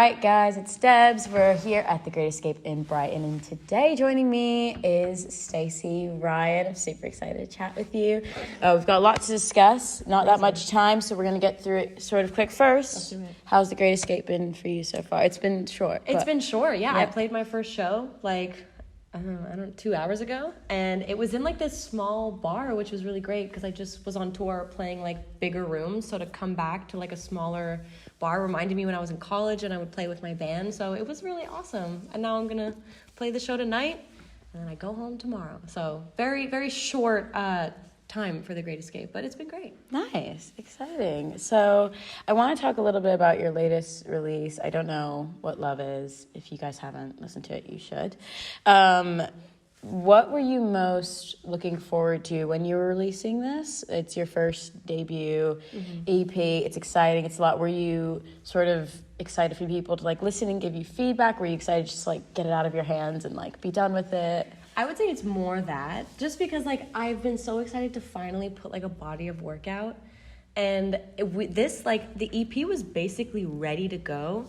right, guys, it's Debz. We're here at the Great Escape in Brighton, and today joining me is Stacey, Ryan. I'm super excited to chat with you. We've got a lot to discuss, not that much time, so we're going to get through it sort of quick first. Let's do it. How's the Great Escape been for you so far? It's been short. It's been short, yeah. I played my first show, 2 hours ago, and it was in this small bar, which was really great because I just was on tour playing bigger rooms, so to come back to a smaller bar reminded me when I was in college and I would play with my band, so it was really awesome. And now I'm gonna play the show tonight and then I go home tomorrow, so very, very short time for the Great Escape, but it's been great. Nice, exciting. So I want to talk a little bit about your latest release. I don't know what Love is. If you guys haven't listened to it, you should. What were you most looking forward to when you were releasing this? It's your first debut EP. It's exciting. It's a lot. Were you sort of excited for people to listen and give you feedback? Were you excited to just get it out of your hands and be done with it? I would say it's more that, just because I've been so excited to finally put a body of work out, and the EP was basically ready to go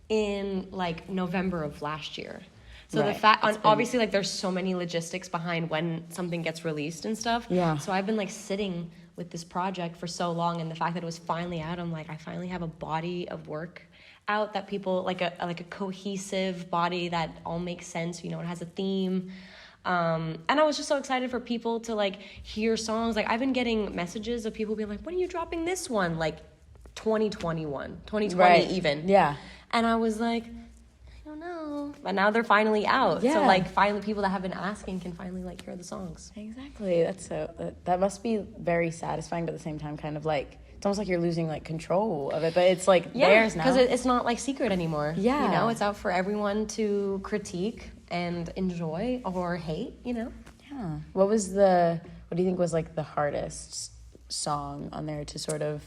in November of last year. So right. The fact, obviously there's so many logistics behind when something gets released and stuff. Yeah. So I've been sitting with this project for so long, and the fact that it was finally out, I'm I finally have a body of work out that people a cohesive body that all makes sense. It has a theme. And I was just so excited for people to hear songs. I've been getting messages of people being when are you dropping this one? 2021, 2020 right. Even. Yeah. And I was I don't know. But now they're finally out. Yeah. So finally people that have been asking can finally hear the songs. Exactly. That's that must be very satisfying, but at the same time kind of it's almost you're losing control of it, but it's theirs now. Because it's not secret anymore. Yeah. It's out for everyone to critique and enjoy or hate, Yeah. What do you think was the hardest song on there to sort of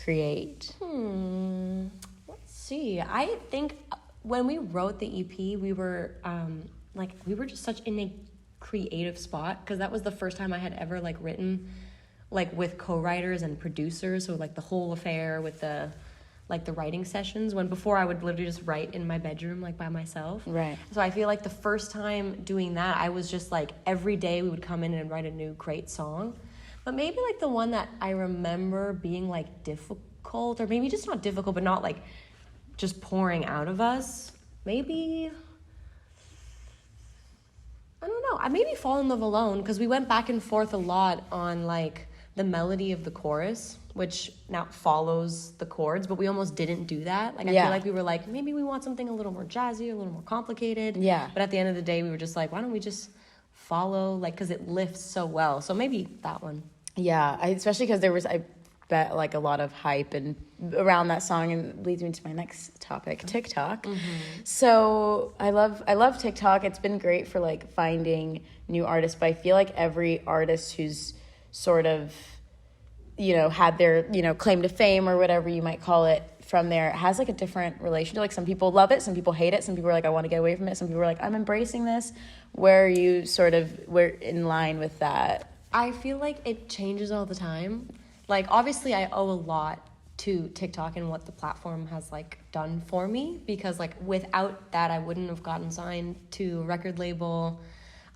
create? Let's see. I think when we wrote the EP, we were we were just such in a creative spot, because that was the first time I had ever written with co-writers and producers, so the whole affair with the writing sessions, when before I would literally just write in my bedroom by myself. Right. So I feel the first time doing that, I was just every day we would come in and write a new great song. But maybe the one that I remember being difficult, or maybe just not difficult, but not just pouring out of us, maybe, I don't know, I maybe Fall in Love Alone, because we went back and forth a lot on the melody of the chorus, which now follows the chords, but we almost didn't do that. I feel we were maybe we want something a little more jazzy, a little more complicated. Yeah. But at the end of the day, we were just why don't we just follow, because it lifts so well. So maybe that one. Yeah, especially because there was, I bet, a lot of hype and around that song, and leads me to my next topic, TikTok. So I love TikTok. It's been great for finding new artists, but I feel every artist who's sort of had their claim to fame or whatever you might call it from there has a different relation to some people love it, some people hate it, some people are I want to get away from it, some people are I'm embracing this. Where are you we're in line with that? I feel it changes all the time. Obviously I owe a lot to TikTok and what the platform has done for me, because without that I wouldn't have gotten signed to a record label,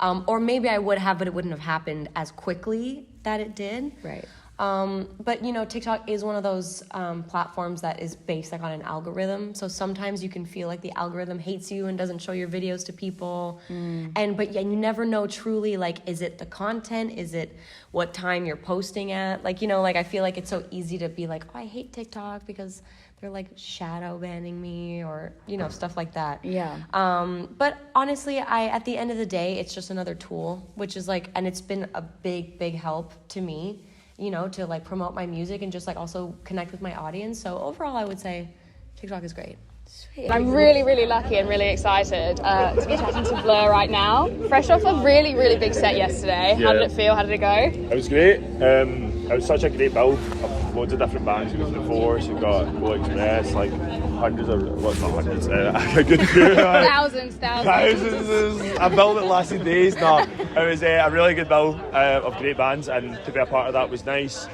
or maybe I would have, but it wouldn't have happened as quickly that it did. Right. But TikTok is one of those platforms that is based on an algorithm. So sometimes you can feel the algorithm hates you and doesn't show your videos to people. But you never know truly is it the content? Is it what time you're posting at? I feel it's so easy to be oh, I hate TikTok because they're shadow banning me, or stuff like that. Yeah. But honestly, at the end of the day, it's just another tool, which is and it's been a big help to me, to promote my music and just also connect with my audience. So overall, I would say TikTok is great. Sweet. I'm really, really lucky and really excited to be chatting to Blur right now. Fresh off a really, really big set yesterday. Yeah. How did it feel? How did it go? It was great. It was such a great build of loads of different bands. We've got the Force, we've got Go Express, hundreds of, what's not hundreds, a good few. Thousands. A build that lasted days. No, it was a really good build of great bands, and to be a part of that was nice.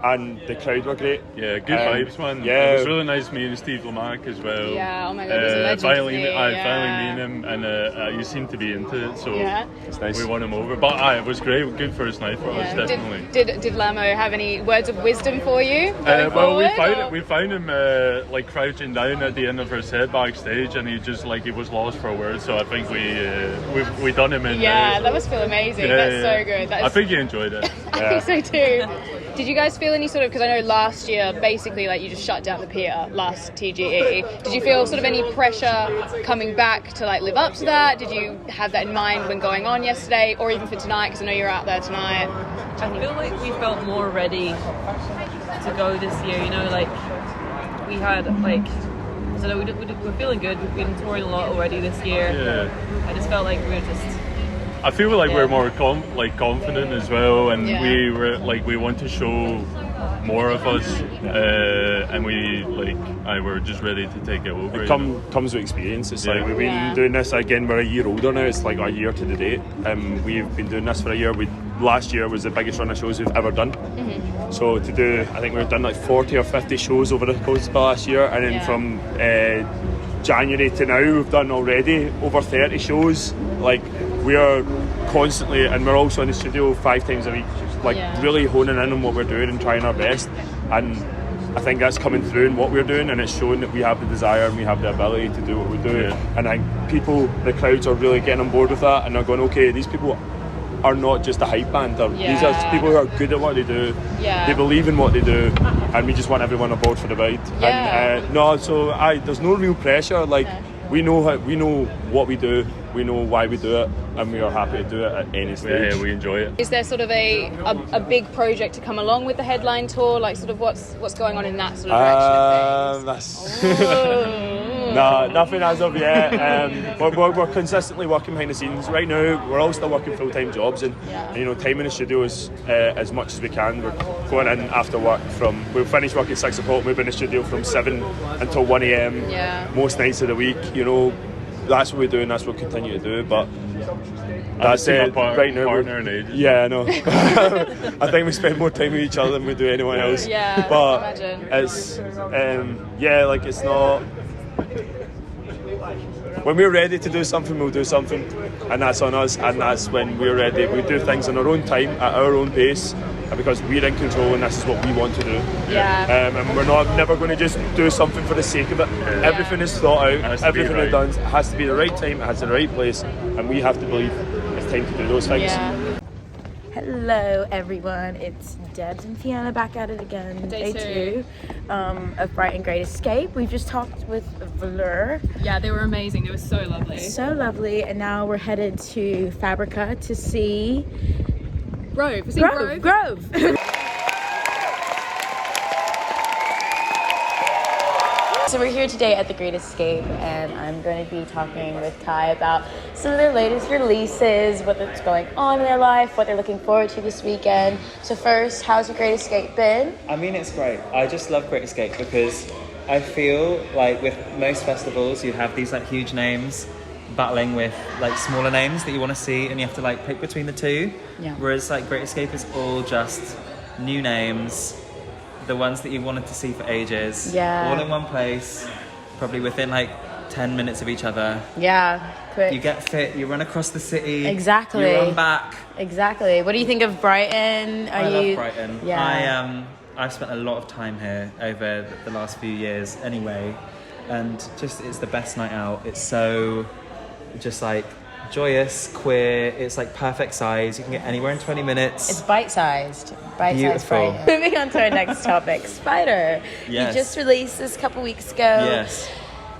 and the crowd were great. Yeah, good vibes, man. Yeah. It was really nice meeting Steve Lamack as well. Yeah, oh my God, he's a legend, finally, isn't he? finally meeting him, and he seemed to be into it, so It's nice. we won him over. But it was great, good first night for us, definitely. Did Lamo have any words of wisdom for you? Well, we found him like crouching down at the end of her set backstage, and he was lost for words. So I think we done him in. Yeah, that must feel amazing. That's so good. I think he enjoyed it. I think so too. Did you guys feel any sort of, because I know last year basically like you just shut down the pier last TGE, did you feel sort of any pressure coming back to like live up to that? Did you have that in mind when going on yesterday, or even for tonight, because I know you're out there tonight? I feel like we felt more ready to go this year, you know, like we had like, I don't know, we're feeling good. We've been touring a lot already this year. Yeah. I just felt like we were just... I feel like we're more confident as well, and we were we want to show more of us, and we're just ready to take it over. Comes with experience. It's like we've been doing this again. We're a year older now. It's like a year to the date. We've been doing this for a year. Last year was the biggest run of shows we've ever done. Mm-hmm. So I think we've done like 40 or 50 shows over the course of last year, and then from January to now we've done already over 30 shows. Like, we are constantly, and we're also in the studio 5 times a week, really honing in on what we're doing and trying our best. And I think that's coming through in what we're doing, and it's showing that we have the desire and we have the ability to do what we do. And I think the crowds are really getting on board with that, and they're going, okay, these people are not just a hype band. These are people who are good at what they do. They believe in what they do, and we just want everyone on board for the ride. And there's no real pressure. We know what we do, we know why we do it, and we are happy to do it at any stage. Yeah, we enjoy it. Is there sort of a big project to come along with the headline tour? Like, sort of what's going on in that sort of direction of things? No, nothing as of yet. We're consistently working behind the scenes. Right now, we're all still working full-time jobs, and time in the studio is as much as we can. We're going in after work we'll finish work at 6 o'clock, we'll be in the studio from 7 until 1 a.m. Most nights of the week. That's what we do, and that's what we'll continue to do. But that's it. Right now, partner in ages. Yeah, I know. I think we spend more time with each other than we do anyone else. Yeah, but I can imagine. It's it's not. When we're ready to do something, we'll do something, and that's on us. And that's when we're ready. We do things in our own time, at our own pace, because we're in control, and this is what we want to do. And we're never going to just do something for the sake of it. Everything is thought out. Everything we've done has to be the right time. It has the right place, and we have to believe it's time to do those things. Hello everyone, it's Debz and Fiona back at it again. Day two of Brighton Great Escape. We've just talked with Blur. Yeah, they were amazing. It was so lovely. So lovely, and now we're headed to Fabrica to see Grove. Grove. So we're here today at the Great Escape, and I'm going to be talking with Kai about some of their latest releases, what's going on in their life, what they're looking forward to this weekend. So first, how's your Great Escape been? I mean, it's great. I just love Great Escape because I feel like with most festivals, you have these huge names battling with smaller names that you want to see, and you have to pick between the two. Yeah. Whereas Great Escape is all just new names, the ones that you wanted to see for ages, all in one place, probably within 10 minutes of each other. Yeah, quick. You get fit, you run across the city. Exactly. You run back. Exactly. What do you think of Brighton? I love Brighton. Yeah. I've spent a lot of time here over the last few years anyway, and just it's the best night out. It's so just joyous, queer, it's perfect size. You can get anywhere in 20 minutes. It's bite-sized. Beautiful. Moving on to our next topic, Spider. Yes. You just released this a couple weeks ago. Yes.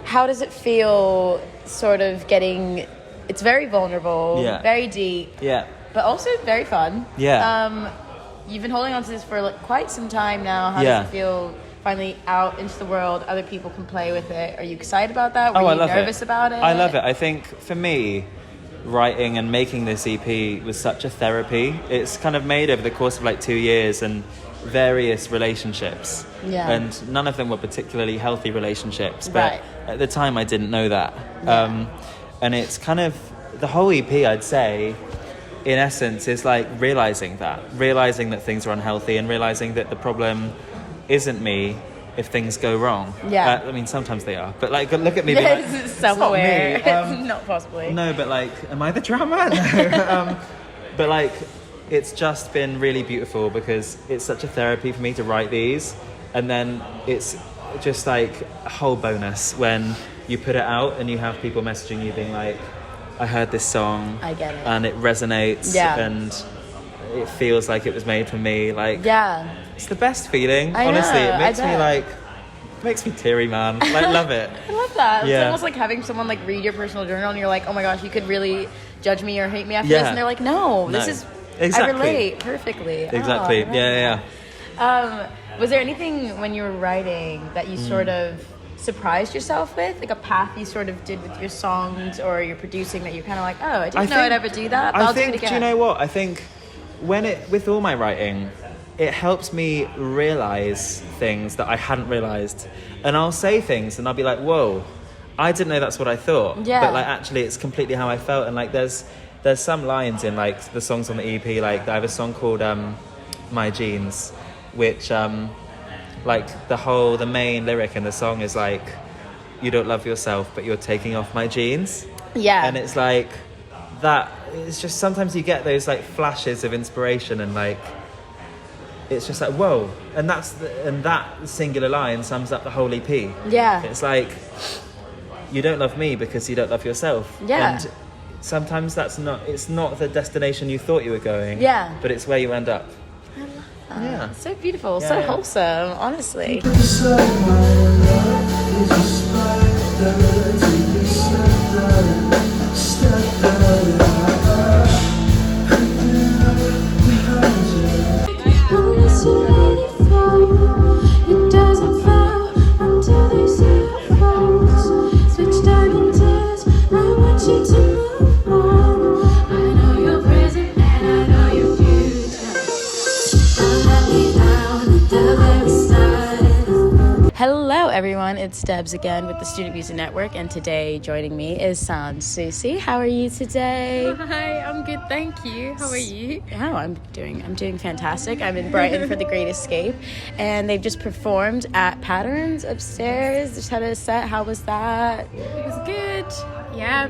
How does it feel sort of it's very vulnerable, very deep, but also very fun. You've been holding on to this for quite some time now. How does it feel finally out into the world? Other people can play with it. Are you excited about that? Were you nervous about it? I love it. I think for me, writing and making this EP was such a therapy. It's kind of made over the course of 2 years and various relationships. Yeah. And none of them were particularly healthy relationships. But at the time I didn't know that. Yeah. And it's kind of the whole EP, I'd say, in essence is like realizing that things are unhealthy, and realizing that the problem isn't me if things go wrong. Yeah. I mean, sometimes they are, but like, look at me. Like, It's self-aware. It's not me. Not possibly. No, but like, am I the drama? No. But like, it's just been really beautiful because it's such a therapy for me to write these, and then it's just like a whole bonus when you put it out and you have people messaging you being like, I heard this song, I get it, and it resonates, and it feels like it was made for me. Like, it's the best feeling. Honestly, it makes me teary, man. Like, love it. I love that. It's almost like having someone like read your personal journal and you're like, oh my gosh, you could really judge me or hate me after this, and they're like, no. This is exactly. I relate perfectly. Exactly. Was there anything when you were writing that you sort of surprised yourself with, like a path you sort of did with your songs or your producing that you're kind of like, oh, I didn't know I'd ever do that, but I'll do it again? Do you know what? I think with all my writing, it helps me realize things that I hadn't realized, and I'll say things and I'll be like, whoa, I didn't know that's what I thought. But like, actually, it's completely how I felt. And like, there's some lines in like the songs on the EP. Like, I have a song called My Jeans, which like the main lyric in the song is like, you don't love yourself, but you're taking off my jeans. And it's like that. It's just sometimes you get those like flashes of inspiration, and like, it's just like, whoa. And that singular line sums up the whole EP. It's like, you don't love me because you don't love yourself. And sometimes it's not the destination you thought you were going, but it's where you end up. I love that. So beautiful, so wholesome, honestly. Hello everyone, it's Debz again with the Student Music Network, and today joining me is Soucis. How are you today? Hi, I'm good, thank you. How are you? Oh, I'm doing fantastic. I'm in Brighton for the Great Escape, and they've just performed at Patterns upstairs. Just had a set. How was that? It was good. Yeah,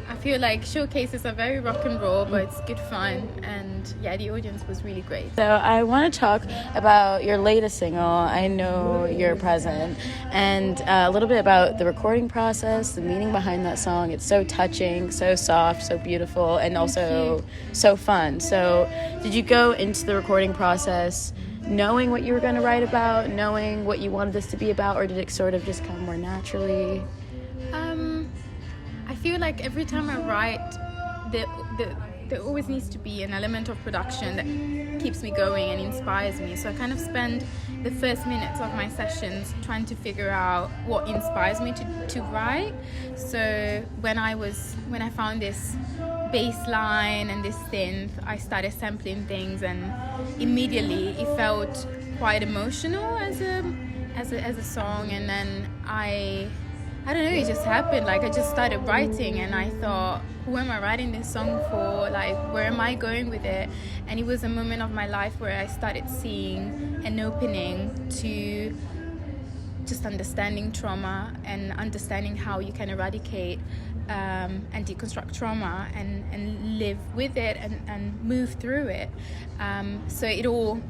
I feel like showcases are very rock and roll, but it's good fun, and yeah, the audience was really great. So I want to talk about your latest single, I Know You're Present, and a little bit about the recording process, the meaning behind that song. It's so touching, so soft, so beautiful, and also so fun. So did you go into the recording process knowing what you were going to write about, knowing what you wanted this to be about, or did it sort of just come more naturally? I feel like every time I write, there always needs to be an element of production that keeps me going and inspires me. So I kind of spend the first minutes of my sessions trying to figure out what inspires me to write. So when I found this bass line and this synth, I started sampling things, and immediately it felt quite emotional as a song. And then I don't know, it just happened. Like, I just started writing, and I thought, who am I writing this song for? Like, where am I going with it? And it was a moment of my life where I started seeing an opening to just understanding trauma and understanding how you can eradicate and deconstruct trauma and live with it and move through it. So it all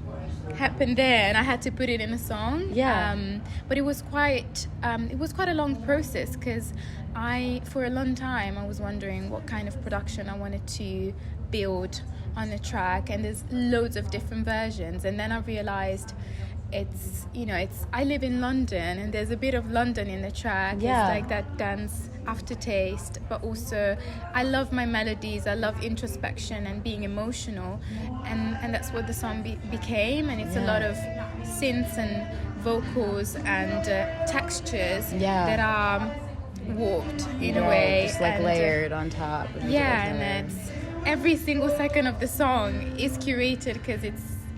happened there, and I had to put it in a song. But it was quite a long process, because for a long time I was wondering what kind of production I wanted to build on the track, and there's loads of different versions. And then I realized I live in London, and there's a bit of London in the track. It's like that dance aftertaste, but also I love my melodies, I love introspection and being emotional, and that's what the song became. And it's a lot of synths and vocals and textures that are warped in a way, just like layered on top. And it's every single second of the song is curated, because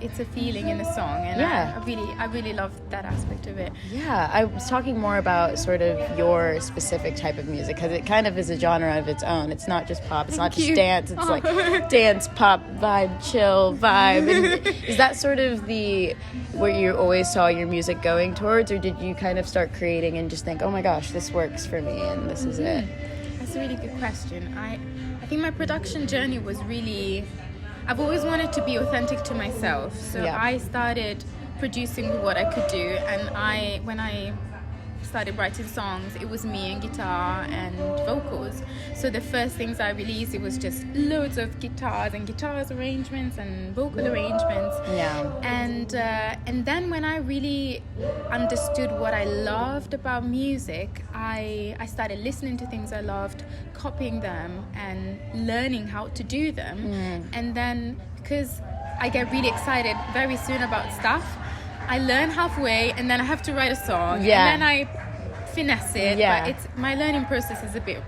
it's a feeling in the song, and I really love that aspect of it. Yeah, I was talking more about sort of your specific type of music, because it kind of is a genre of its own. It's not just pop, it's not just dance, it's like dance, pop, vibe, chill, vibe. And is that sort of where you always saw your music going towards, or did you kind of start creating and just think, oh my gosh, this works for me and this is it? That's a really good question. I think my production journey was really, I've always wanted to be authentic to myself. So I started producing what I could do, and when I started writing songs, it was me and guitar and vocals. So the first things I released, it was just loads of guitars arrangements and vocal arrangements. And then when I really understood what I loved about music, I started listening to things I loved, copying them and learning how to do them. And then, because I get really excited very soon about stuff, I learn halfway and then I have to write a song, and then I finesse it. But my learning process is a bit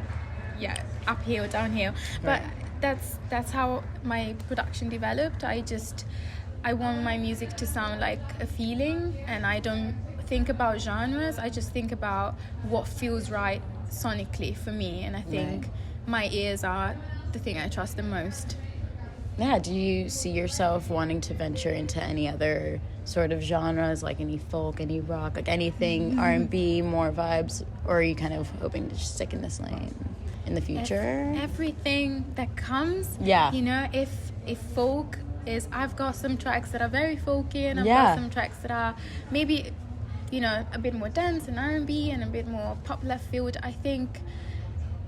uphill, downhill. But that's how my production developed. I want my music to sound like a feeling, and I don't think about genres. I just think about what feels right sonically for me, and I think my ears are the thing I trust the most. Yeah, do you see yourself wanting to venture into any other sort of genres, like any folk, any rock, like anything R&B, more vibes, or are you kind of hoping to just stick in this lane in the future? Everything that comes. You know, if folk is, I've got some tracks that are very folky, and I've got some tracks that are maybe, you know, a bit more dance and R&B and a bit more pop left field. I think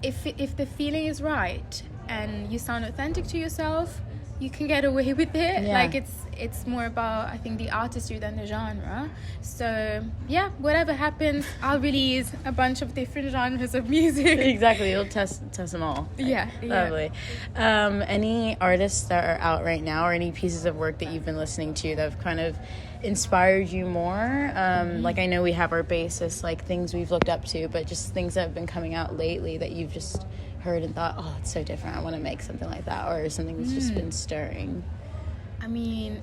if the feeling is right and you sound authentic to yourself, you can get away with it. Like it's more about, I think, the artistry than the genre. So whatever happens, I'll release a bunch of different genres of music. Exactly, you'll test them all. Lovely. Any artists that are out right now, or any pieces of work that you've been listening to that have kind of inspired you more? Like, I know we have our basis, like things we've looked up to, but just things that have been coming out lately that you've just heard and thought, oh, it's so different, I want to make something like that, or something that's just been stirring. I mean,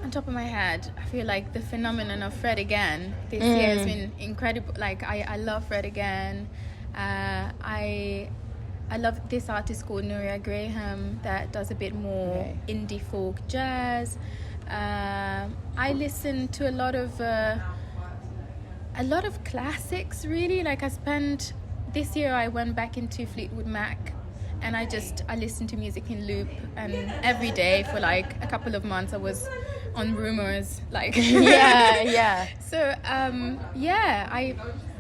on top of my head, I feel like the phenomenon of Fred Again this year has been incredible. Like, I love Fred Again. I love this artist called Nuria Graham that does a bit more indie folk jazz. I listen to a lot of classics, really. Like, this year I went back into Fleetwood Mac, and I listened to music in loop, and every day for like a couple of months I was on Rumors, like So I'm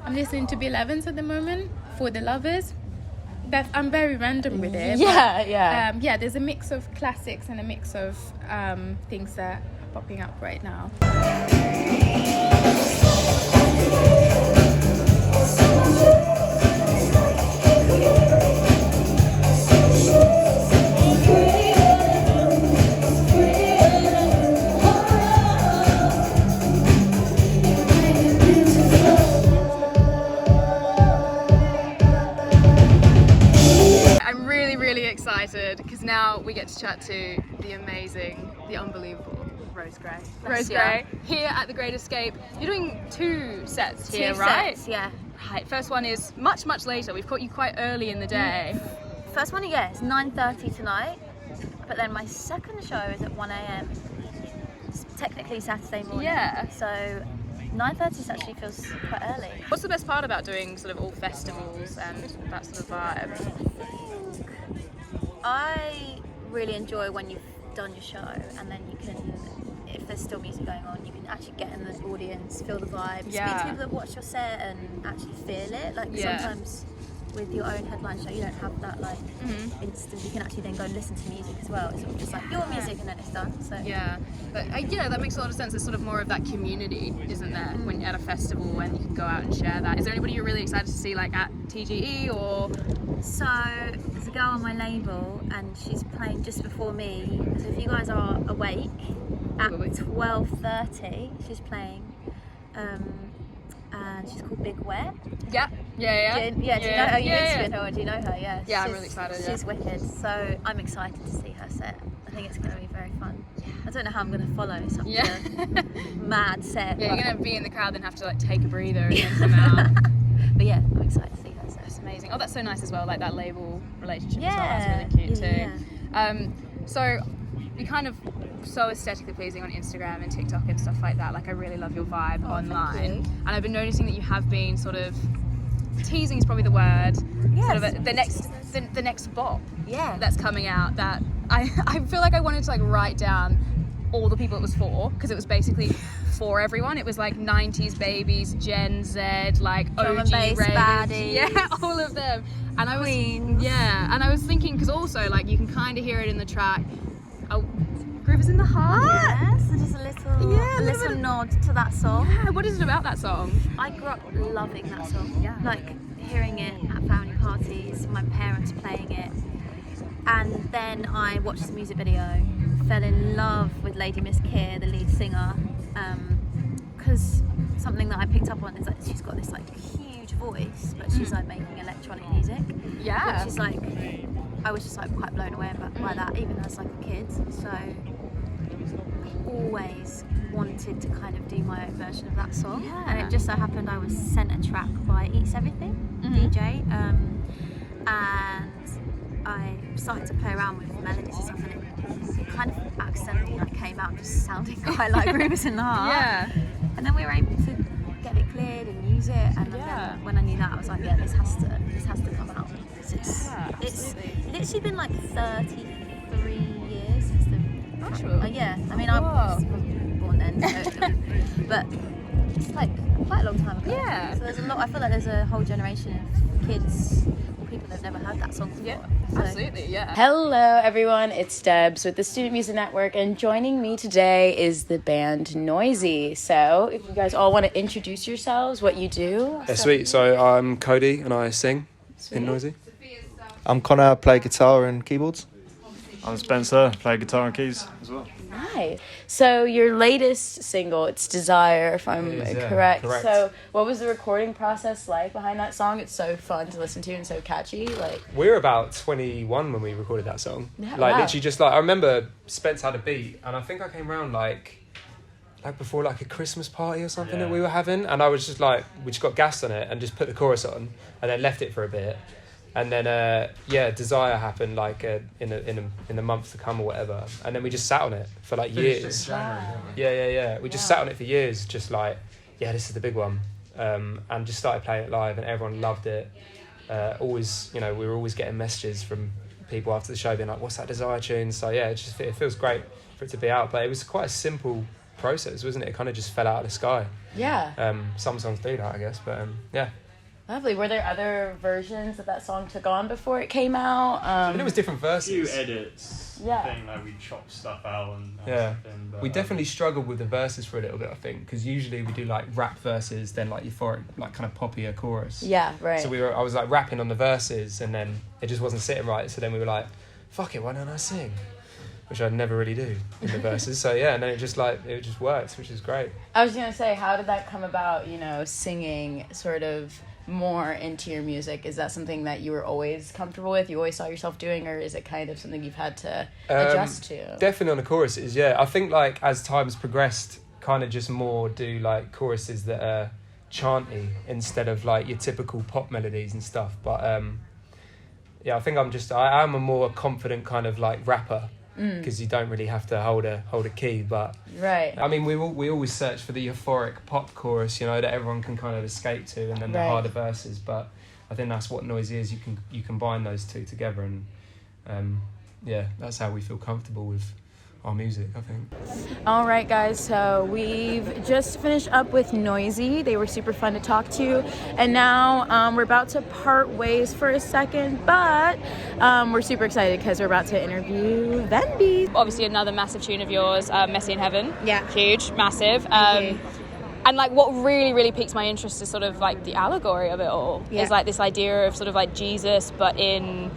listening to Bill Evans at the moment, For the Lovers. I'm very random with it. There's a mix of classics and a mix of things that are popping up right now. I'm really, really excited because now we get to chat to the amazing, the unbelievable Rose Gray here at The Great Escape. You're doing 2 sets here, right? Right. First one is much, much later. We've caught you quite early in the day. First one, it's 9:30 tonight, but then my second show is at 1 a.m. It's technically Saturday morning. So 9:30 actually feels quite early. What's the best part about doing sort of all festivals and that sort of vibe? I really enjoy when you've done your show, and then you can, if there's still music going on, you can actually get in the audience, feel the vibe, speak to people that watch your set and actually feel it. Like sometimes with your own headline show, you don't have that like instant. You can actually then go and listen to music as well. It's sort of just like your music and then it's done. So but that makes a lot of sense. It's sort of more of that community, isn't there? When you're at a festival, when you can go out and share that. Is there anybody you're really excited to see, like at TGE or? So there's a girl on my label and she's playing just before me. So if you guys are awake at 12:30, she's playing. And she's called Big Wet. Yeah. Do you know her? You interviewed her, or do you know her? Yeah. Yeah, I'm really excited. She's wicked. So I'm excited to see her set. I think it's going to be very fun. I don't know how I'm going to follow such a mad set. Yeah, you're going to be in the crowd and have to like take a breather and then come out. But yeah, I'm excited to see her set. That's amazing. Oh, that's so nice as well, like that label relationship as well. Yeah. That's really cute too. So you're kind of so aesthetically pleasing on Instagram and TikTok and stuff like that. Like I really love your vibe online. And I've been noticing that you have been sort of teasing is probably the word. Yes. Sort of the next bop. Yeah. That's coming out that I feel like I wanted to like write down all the people it was for, because it was basically for everyone. It was like 90s babies, Gen Z, like Drum OG and bass ravers. baddies. Yeah, all of them. And Queens. I was thinking, because also like you can kind of hear it in the track. Oh, Groove is in the Heart. Yes, so just a little nod to that song. Yeah, what is it about that song? I grew up loving that song. Yeah. Like hearing it at family parties, my parents playing it. And then I watched the music video, fell in love with Lady Miss Keir, the lead singer, because something that I picked up on is that she's got this like huge voice, but she's like making electronic music. Yeah. Which is like, I was just like quite blown away by that, even as like a kid. So always wanted to kind of do my own version of that song. Yeah. And it just so happened I was sent a track by Eats Everything, DJ, and I started to play around with melodies and stuff, and it kind of accidentally like came out just sounding quite like Groove is in the Heart. Yeah. And then we were able to get it cleared and use it, and then when I knew that, I was like, yeah, this has to come out. It's literally been like 33 years since the Actual. yeah, I mean I was born then, so, but it's like quite a long time ago. Yeah. So there's a lot. I feel like there's a whole generation of kids, people that've never heard that song before. Yeah, So- absolutely, yeah. Hello, everyone. It's Debz with the Student Music Network, and joining me today is the band Noisy. So, if you guys all want to introduce yourselves, what you do. Yeah, sweet. So I'm Cody and I sing in Noisy. I'm Connor, play guitar and keyboards. I'm Spencer, play guitar and keys as well. Nice. So your latest single, it's Desire, if I'm correct. correct. So what was the recording process like behind that song? It's so fun to listen to and so catchy. Like We were about 21 when we recorded that song. Yeah, like wow. literally just like, I remember Spence had a beat and I think I came round like before like a Christmas party or something that we were having, and I was just like, we just got gassed on it and just put the chorus on and then left it for a bit. And then, Desire happened like in the month to come or whatever. And then we just sat on it for like years. Yeah. We just sat on it for years, just like, yeah, this is the big one. And just started playing it live and everyone loved it. Always, we were always getting messages from people after the show being like, what's that Desire tune? So yeah, it feels great for it to be out. But it was quite a simple process, wasn't it? It kind of just fell out of the sky. Yeah. Some songs do that, I guess, but yeah. Lovely. Were there other versions that song took on before it came out? And it was different verses. A few edits. Yeah. Thing, like we chopped stuff out and something, but, we definitely struggled with the verses for a little bit, I think, because usually we do like rap verses, then like euphoric, like kind of poppier chorus. Yeah, right. So I was like rapping on the verses, and then it just wasn't sitting right. So then we were like, "Fuck it, why don't I sing?" Which I never really do in the verses. So yeah, and then it just worked, which is great. I was gonna say, how did that come about? Singing sort of more into your music. Is that something that you were always comfortable with, you always saw yourself doing, or is it kind of something you've had to adjust to? Definitely on the choruses, yeah. I think like as time's progressed, kind of just more do like choruses that are chanty instead of like your typical pop melodies and stuff. But I think I am a more confident kind of like rapper, because you don't really have to hold a key. But right, I mean, we always search for the euphoric pop chorus, that everyone can kind of escape to, and then the harder verses. But I think that's what Noisy is. You combine those two together, and that's how we feel comfortable with our music, I think. All right, guys, so we've just finished up with Noisy. They were super fun to talk to, and now we're about to part ways for a second, but we're super excited because we're about to interview Venbee. Obviously another massive tune of yours, Messy in Heaven. Yeah. Huge, massive. And like what really, really piques my interest is sort of like the allegory of it all. Yeah. Is like this idea of sort of like Jesus, but in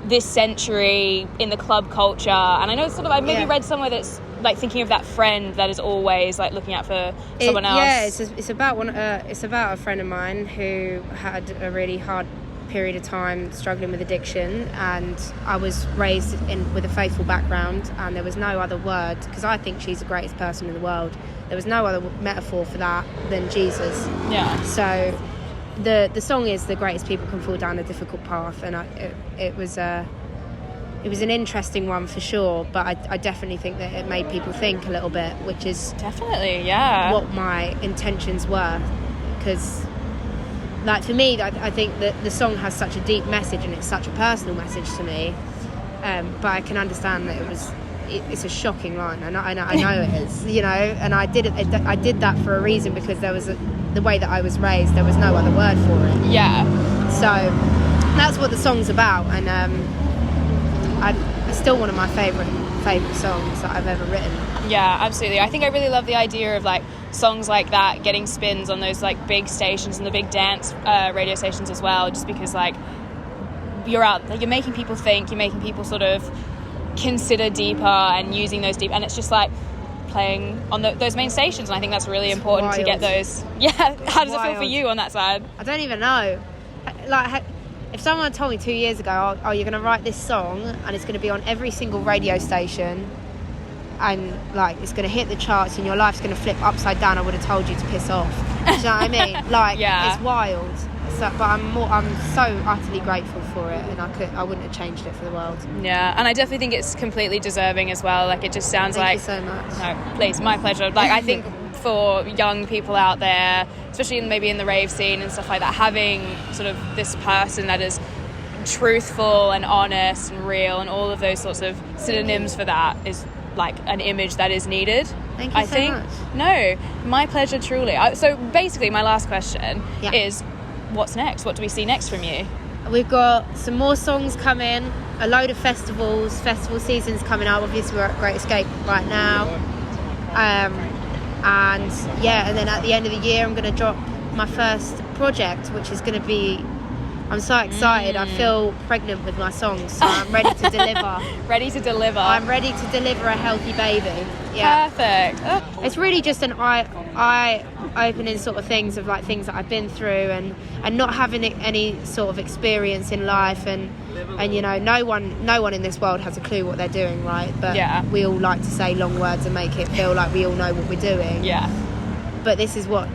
this century, in the club culture. And I know sort of I maybe read somewhere that's like thinking of that friend that is always like looking out for someone else. Yeah, it's about it's about a friend of mine who had a really hard period of time struggling with addiction, and I was raised with a faithful background, and there was no other word, because I think she's the greatest person in the world. There was no other metaphor for that than Jesus. Yeah. So the song is The Greatest People Can Fall Down a Difficult Path, and it was an interesting one for sure, but I definitely think that it made people think a little bit, which is definitely, yeah, what my intentions were. Because, like, for me, I think that the song has such a deep message, and it's such a personal message to me. But I can understand that it's a shocking line. I know it is, you know. And I did that for a reason, because there was the way that I was raised. There was no other word for it. Yeah. So that's what the song's about, and it's still one of my favourite songs that I've ever written. Yeah, absolutely. I think I really love the idea of like songs like that getting spins on those like big stations and the big dance radio stations as well, just because like you're making people think, you're making people sort of consider deeper and using those deep, and it's just like playing on those main stations, and I think that's really important to get those. Yeah, how does it feel for you on that side? I don't even know. Like, if someone told me 2 years ago, oh, you're going to write this song and it's going to be on every single radio station and like it's going to hit the charts and your life's going to flip upside down, I would have told you to piss off. Do you know what I mean? Like, yeah. It's wild. So, but I'm so utterly grateful for it, and I wouldn't have changed it for the world. Yeah, and I definitely think it's completely deserving as well. Like, it just sounds Thank you so much. No, please, my pleasure. Like, I think for young people out there, especially maybe in the rave scene and stuff like that, having sort of this person that is truthful and honest and real and all of those sorts of synonyms for that is like an image that is needed. Thank you so much. No, my pleasure, truly. So basically my last question is, what's next? What do we see next from you? We've got some more songs coming, a load of festival seasons coming up. Obviously we're at Great Escape right now, and then at the end of the year I'm going to drop my first project, which is going to be, I'm so excited. I feel pregnant with my songs, so I'm ready to deliver. Ready to deliver. I'm ready to deliver a healthy baby. Yeah. Perfect. It's really just an eye-opening sort of things of like things that I've been through, and not having any sort of experience in life, and you know, no one in this world has a clue what they're doing, right? But we all like to say long words and make it feel like we all know what we're doing. Yeah. But this is what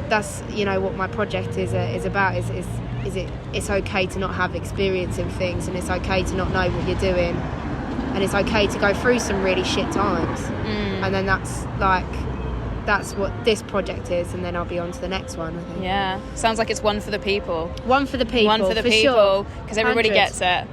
my project is about. It's okay to not have experience in things, and it's okay to not know what you're doing, and it's okay to go through some really shit times, and then that's what this project is, and then I'll be on to the next one, I think. Yeah, sounds like it's one for the people. One for the people, one for the people, because everybody 100. gets it.